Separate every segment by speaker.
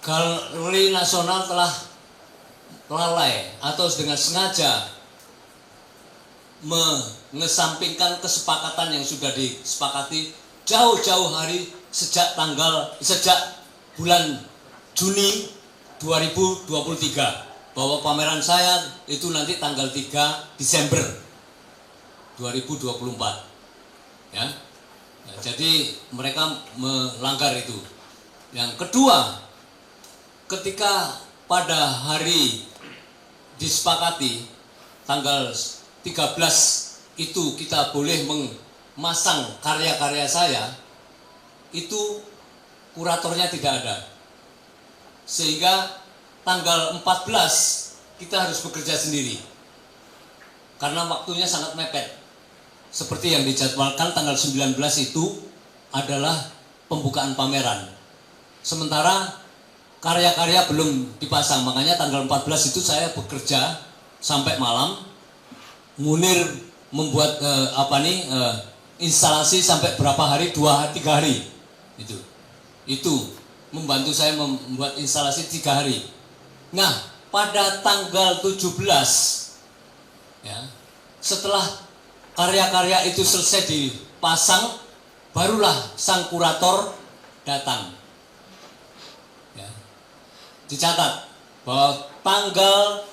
Speaker 1: Galeri Nasional telah lalai atau dengan sengaja mengesampingkan kesepakatan yang sudah disepakati jauh-jauh hari sejak bulan Juni 2023 bahwa pameran saya itu nanti tanggal 3 Desember 2024 ya. Nah, jadi mereka melanggar itu. Yang kedua, ketika pada hari disepakati tanggal 13 itu kita boleh memasang karya-karya saya, itu kuratornya tidak ada. Sehingga tanggal 14 kita harus bekerja sendiri. Karena waktunya sangat mepet. Seperti yang dijadwalkan tanggal 19 itu adalah pembukaan pameran. Sementara karya-karya belum dipasang, makanya tanggal 14 itu saya bekerja sampai malam. Munir membuat instalasi sampai berapa hari, 2-3 hari. Itu membantu saya membuat instalasi 3 hari. Nah, pada tanggal 17 ya, setelah karya-karya itu selesai dipasang, barulah sang kurator datang. Ya. Dicatat bahwa tanggal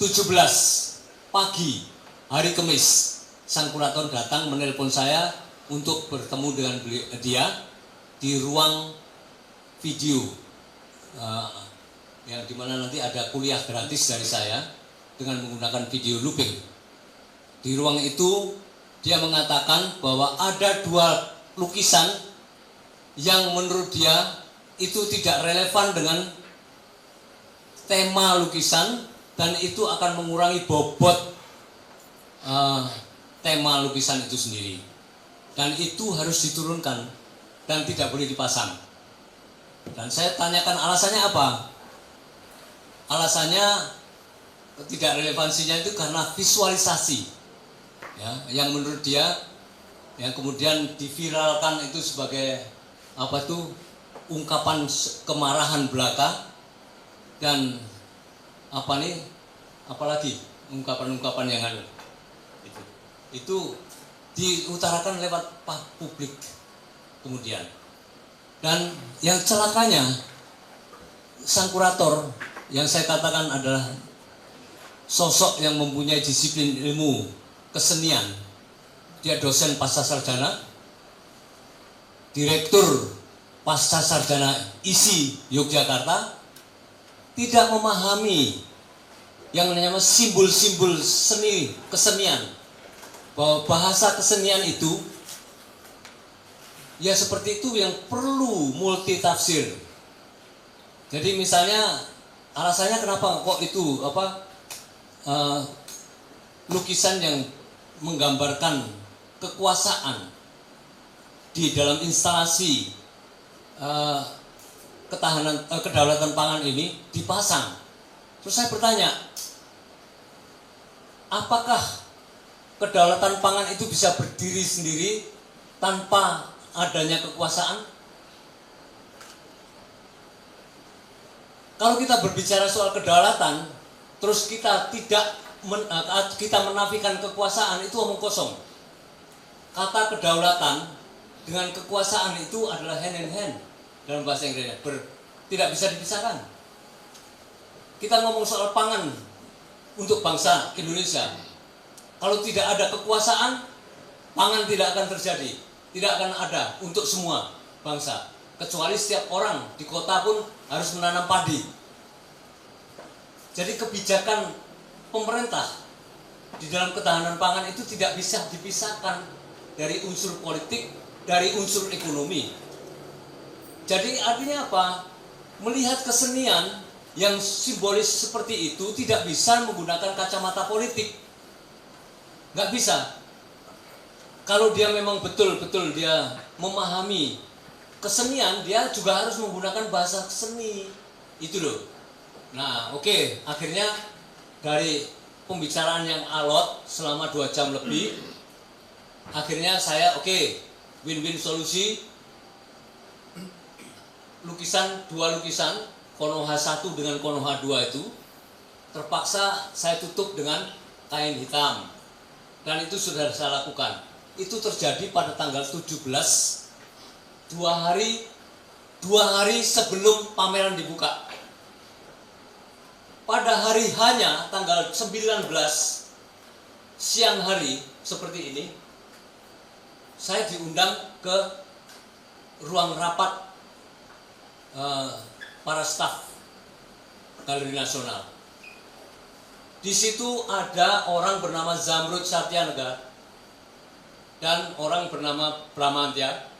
Speaker 1: 17 pagi hari Kamis, sang kurator datang menelpon saya untuk bertemu dengan dia di ruang video yang dimana nanti ada kuliah gratis dari saya dengan menggunakan video looping. Di ruang itu dia mengatakan bahwa ada 2 lukisan yang menurut dia itu tidak relevan dengan tema lukisan dan itu akan mengurangi bobot tema lukisan itu sendiri, dan itu harus diturunkan dan tidak boleh dipasang. Dan saya tanyakan alasannya apa? Alasannya tidak relevansinya itu karena visualisasi ya, yang menurut dia yang kemudian diviralkan itu sebagai ungkapan kemarahan belaka dan apalagi ungkapan-ungkapan yang ada itu diutarakan lewat publik kemudian. Dan yang celakanya, sang kurator yang saya katakan adalah sosok yang mempunyai disiplin ilmu kesenian. Dia dosen pascasarjana, direktur pascasarjana ISI Yogyakarta, tidak memahami yang namanya simbol-simbol seni kesenian, bahwa bahasa kesenian itu ya seperti itu yang perlu multi tafsir. Jadi misalnya alasannya kenapa kok itu lukisan yang menggambarkan kekuasaan di dalam instalasi kedaulatan pangan ini dipasang. Terus saya bertanya, apakah kedaulatan pangan itu bisa berdiri sendiri tanpa adanya kekuasaan? Kalau kita berbicara soal kedaulatan, terus kita kita menafikan kekuasaan, itu omong kosong. Kata kedaulatan dengan kekuasaan itu adalah hand in hand dalam bahasa Inggrisnya, tidak bisa dipisahkan. Kita ngomong soal pangan untuk bangsa Indonesia. Kalau tidak ada kekuasaan, pangan tidak akan terjadi, tidak akan ada untuk semua bangsa. Kecuali setiap orang di kota pun harus menanam padi. Jadi kebijakan pemerintah di dalam ketahanan pangan itu tidak bisa dipisahkan dari unsur politik, dari unsur ekonomi. Jadi artinya apa? Melihat kesenian yang simbolis seperti itu tidak bisa menggunakan kacamata politik. Nggak bisa. Kalau dia memang betul-betul dia memahami kesenian, dia juga harus menggunakan bahasa seni. Itu loh. Nah, oke. Akhirnya dari pembicaraan yang alot selama 2 jam lebih, akhirnya saya win-win solusi. dua lukisan Konoha 1 dengan Konoha 2 itu terpaksa saya tutup dengan kain hitam, dan itu sudah saya lakukan. Itu terjadi pada tanggal 17, dua hari sebelum pameran dibuka. Pada hari hanya tanggal 19 siang hari seperti ini, saya diundang ke ruang rapat para staf Galeri Nasional. Di situ ada orang bernama Zamrud Satyanega dan orang bernama Bramantya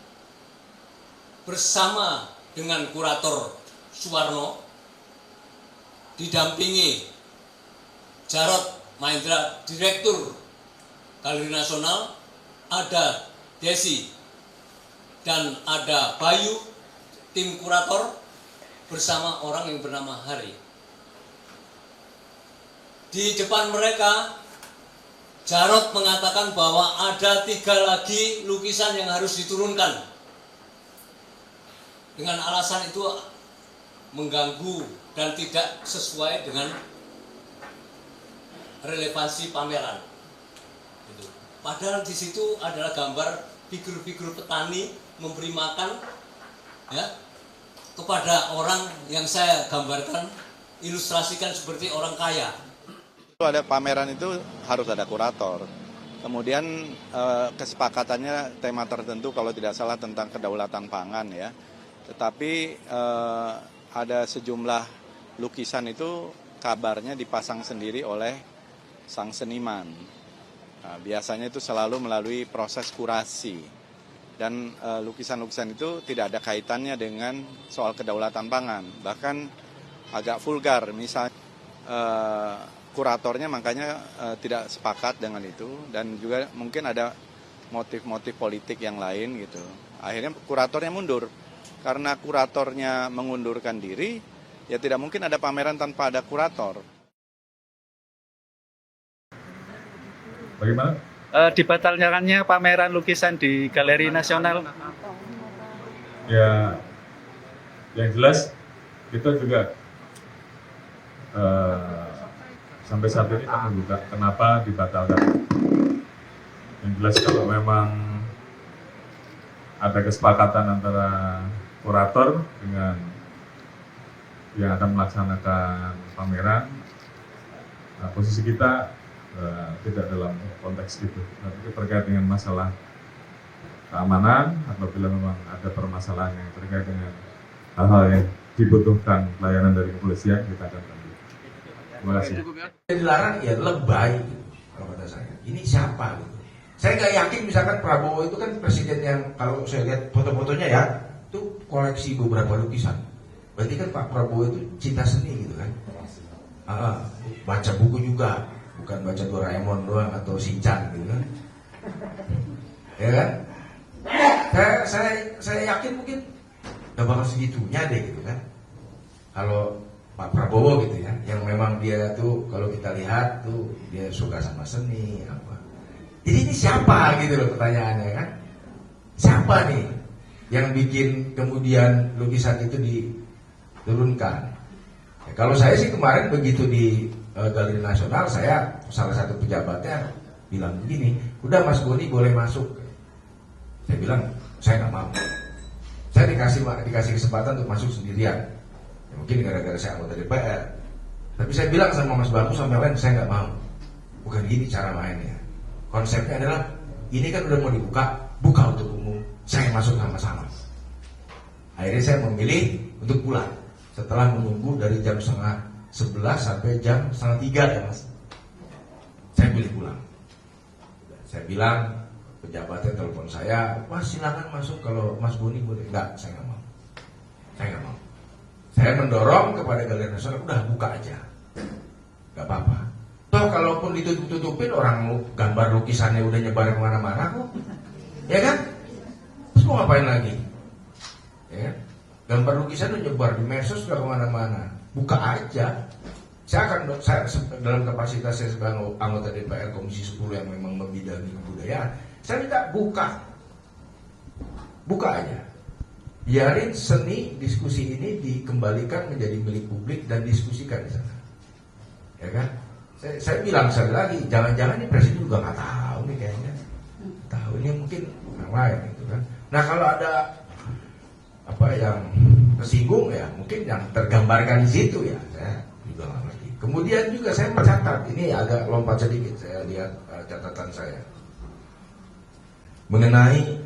Speaker 1: bersama dengan kurator Suwarno, didampingi Jarod Mahendra, Direktur Galeri Nasional, ada Desi, dan ada Bayu, tim kurator, bersama orang yang bernama Hari. Di depan mereka, Jarod mengatakan bahwa ada 3 lagi lukisan yang harus diturunkan. Dengan alasan itu mengganggu dan tidak sesuai dengan relevansi pameran. Padahal di situ adalah gambar figur-figur petani memberi makan, ya, kepada orang yang saya gambarkan, ilustrasikan seperti orang kaya.
Speaker 2: Ada pameran itu harus ada kurator. Kemudian kesepakatannya tema tertentu kalau tidak salah tentang kedaulatan pangan ya. Tetapi ada sejumlah lukisan itu kabarnya dipasang sendiri oleh sang seniman. Nah, biasanya itu selalu melalui proses kurasi. Dan lukisan-lukisan itu tidak ada kaitannya dengan soal kedaulatan pangan. Bahkan agak vulgar, misalnya kuratornya makanya tidak sepakat dengan itu, dan juga mungkin ada motif-motif politik yang lain gitu. Akhirnya kuratornya mundur. Karena kuratornya mengundurkan diri, ya tidak mungkin ada pameran tanpa ada kurator.
Speaker 3: Bagaimana?
Speaker 4: Dibatalkannya pameran lukisan di Galeri Nasional.
Speaker 3: Ya, yang jelas kita juga sampai saat ini kita membuka kenapa dibatalkan. Yang jelas kalau memang ada kesepakatan antara kurator dengan yang akan melaksanakan pameran, nah, posisi kita tidak dalam konteks itu. Tapi terkait dengan masalah keamanan, apabila memang ada permasalahan yang terkait dengan hal-hal yang dibutuhkan pelayanan dari kepolisian, kita akan lanjut. Terima kasih.
Speaker 5: Dilarang ya lebay, kalau kata saya. Ini siapa? Gitu. Saya nggak yakin misalkan Prabowo itu kan presiden yang kalau saya lihat foto-fotonya ya, itu koleksi beberapa lukisan. Berarti kan Pak Prabowo itu cinta seni gitu kan. Baca buku juga, bukan baca Doraemon doang atau Shinchan gitu kan. Ya kan? Saya yakin mungkin udah bakal segitunya deh gitu kan. Kalau Pak Prabowo gitu ya, yang memang dia tuh kalau kita lihat tuh dia suka sama seni apa. Jadi ini siapa gitu loh pertanyaannya kan? Siapa nih yang bikin kemudian lukisan itu diturunkan? Ya, kalau saya sih kemarin begitu di Galeri Nasional, saya salah satu pejabatnya bilang begini, udah Mas Boni boleh masuk. Saya bilang saya nggak mau. Saya dikasih kesempatan untuk masuk sendirian. Ya, mungkin gara-gara saya anggota DPR. Tapi saya bilang sama Mas Bagus sama lain, saya nggak mau. Bukan gini cara mainnya. Konsepnya adalah ini kan udah mau dibuka, buka untuk umum. Saya masuk sama-sama. Akhirnya saya memilih untuk pulang setelah menunggu dari jam 12:30 sampai jam 2:30 ya Mas. Saya pilih pulang. Saya bilang pejabatnya telepon saya, Mas silakan masuk kalau Mas Boni boleh. Enggak, saya nggak mau. Saya nggak mau. Saya mendorong kepada Galeri Nasional, udah buka aja, nggak apa-apa. Toh kalaupun ditutup-tutupin, orang gambar lukisannya udah nyebar kemana-mana kok, ya kan? Terus mau ngapain lagi? Ya kan? Gambar lukisan udah nyebar di medsos udah kemana-mana, buka aja. Saya dalam kapasitas saya sebagai anggota DPR Komisi 10 yang memang membidangi kebudayaan, saya minta buka aja. biarin seni diskusi ini dikembalikan menjadi milik publik dan diskusikan di sana, ya kan? Saya bilang sekali lagi, jangan-jangan ini presiden juga nggak tahu nih kayaknya, tahu ini mungkin yang lain gitu kan. Nah kalau ada apa yang tersinggung ya mungkin yang tergambarkan di situ ya, saya juga nggak ngerti. Kemudian juga saya mencatat, ini agak lompat sedikit, saya lihat catatan saya mengenai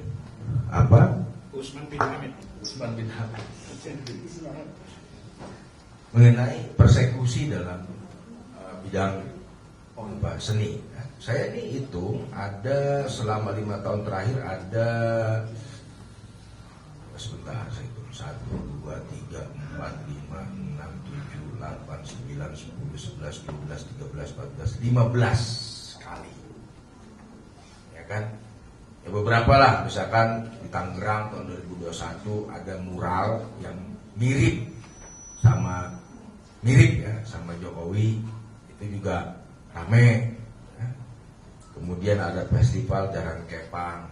Speaker 5: apa? Usman bin Hamid. Mengenai persekusi dalam bidang seni. Saya ini hitung ada selama 5 tahun terakhir ada sebentar saya hitung 1, 2, 3, 4, 5, 6, 7, 8, 9, 10, 11, 12, 13, 14, 15 kali. Ya kan? Ya beberapa lah, misalkan di Tangerang tahun 2021 ada mural yang mirip ya sama Jokowi, itu juga rame. Ya. Kemudian ada festival Jaran Kepang,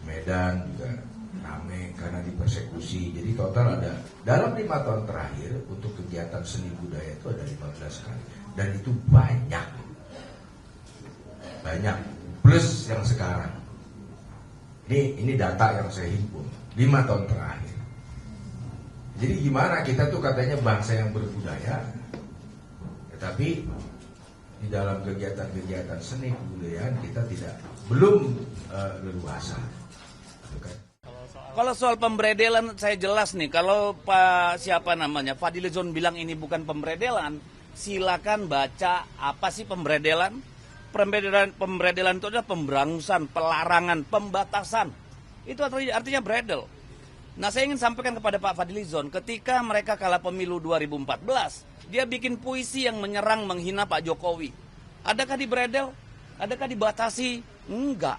Speaker 5: Medan juga rame karena dipersekusi. Jadi total ada dalam 5 tahun terakhir untuk kegiatan seni budaya itu ada 15 kali dan itu banyak plus yang sekarang. Ini data yang saya himpun 5 tahun terakhir. Jadi gimana kita tuh katanya bangsa yang berbudaya, tetapi di dalam kegiatan-kegiatan seni kebudayaan kita belum leluasa.
Speaker 1: Kalau soal pemberedelan saya jelas nih, kalau Pak Fadlizon bilang ini bukan pemberedelan, silakan baca apa sih pemberedelan. Pemberedelan itu adalah pemberangusan, pelarangan, pembatasan. Itu artinya beredel. Nah, saya ingin sampaikan kepada Pak Fadlizon, ketika mereka kalah pemilu 2014, dia bikin puisi yang menyerang, menghina Pak Jokowi. Adakah diberedel? Adakah dibatasi? Enggak.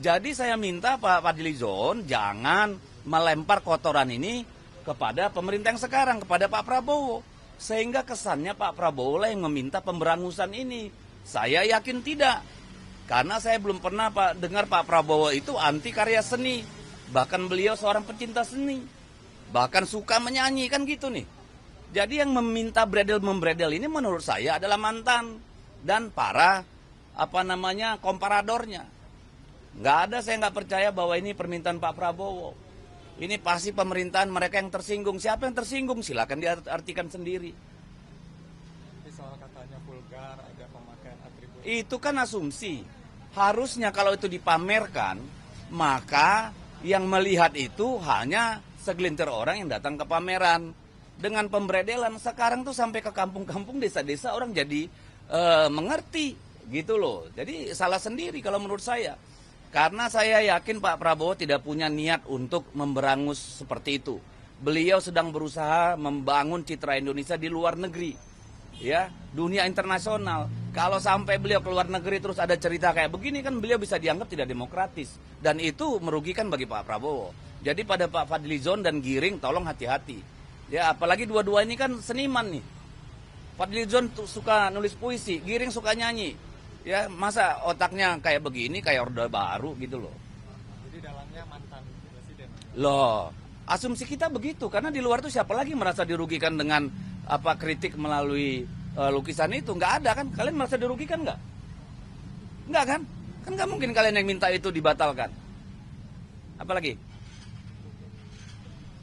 Speaker 1: Jadi saya minta Pak Fadlizon jangan melempar kotoran ini kepada pemerintah yang sekarang, kepada Pak Prabowo. Sehingga kesannya Pak Prabowo lah yang meminta pemberangusan ini. Saya yakin tidak, karena saya belum pernah dengar Pak Prabowo itu anti karya seni. Bahkan beliau seorang pecinta seni, bahkan suka menyanyi, kan gitu nih. Jadi yang meminta membredel ini menurut saya adalah mantan dan para komparadornya. Nggak ada, saya nggak percaya bahwa ini permintaan Pak Prabowo. Ini pasti pemerintahan mereka yang tersinggung. Siapa yang tersinggung? Silakan diartikan sendiri.
Speaker 6: Soal katanya vulgar, ada pemakaian atribut.
Speaker 1: Itu kan asumsi. Harusnya kalau itu dipamerkan, maka yang melihat itu hanya segelintir orang yang datang ke pameran. Dengan pemberedelan sekarang tuh sampai ke kampung-kampung, desa-desa orang jadi mengerti gitu loh. Jadi salah sendiri kalau menurut saya. Karena saya yakin Pak Prabowo tidak punya niat untuk memberangus seperti itu. Beliau sedang berusaha membangun citra Indonesia di luar negeri. Ya, dunia internasional. Kalau sampai beliau keluar negeri terus ada cerita kayak begini, kan beliau bisa dianggap tidak demokratis, dan itu merugikan bagi Pak Prabowo. Jadi pada Pak Fadlizon dan Giring tolong hati-hati. Ya, apalagi dua-dua ini kan seniman nih. Fadlizon suka nulis puisi, Giring suka nyanyi. Ya, masa otaknya kayak begini, kayak Orde Baru gitu loh.
Speaker 6: Jadi dalamnya mantan presiden.
Speaker 1: Loh, asumsi kita begitu, karena di luar tuh siapa lagi merasa dirugikan dengan kritik melalui lukisan itu? Nggak ada kan? Kalian merasa dirugikan nggak? Nggak kan? Kan nggak mungkin kalian yang minta itu dibatalkan. Apalagi?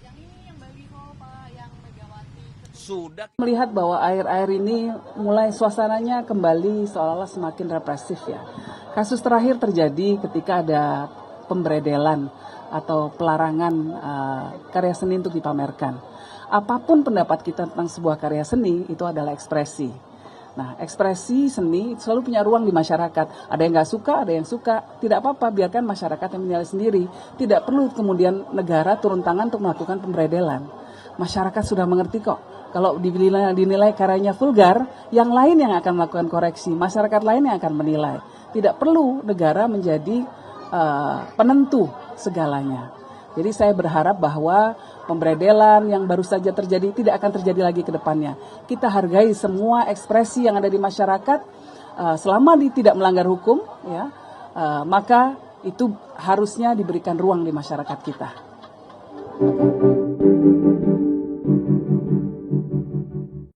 Speaker 7: Yang ini yang baliho Pak, yang Megawati.
Speaker 1: Sudah.
Speaker 8: Melihat bahwa air-air ini mulai suasananya kembali seolah-olah semakin represif ya. Kasus terakhir terjadi ketika ada pemberedelan atau pelarangan karya seni untuk dipamerkan. Apapun pendapat kita tentang sebuah karya seni, itu adalah ekspresi. Nah, ekspresi seni selalu punya ruang di masyarakat. Ada yang nggak suka, ada yang suka. Tidak apa-apa, biarkan masyarakat yang menilai sendiri. Tidak perlu kemudian negara turun tangan untuk melakukan pemberedelan. Masyarakat sudah mengerti kok. Kalau dinilai karyanya vulgar, yang lain yang akan melakukan koreksi. Masyarakat lain yang akan menilai. Tidak perlu negara menjadi penentu segalanya. Jadi saya berharap bahwa pemberedelan yang baru saja terjadi tidak akan terjadi lagi ke depannya. Kita hargai semua ekspresi yang ada di masyarakat selama tidak melanggar hukum, ya, maka itu harusnya diberikan ruang di masyarakat kita. Oke.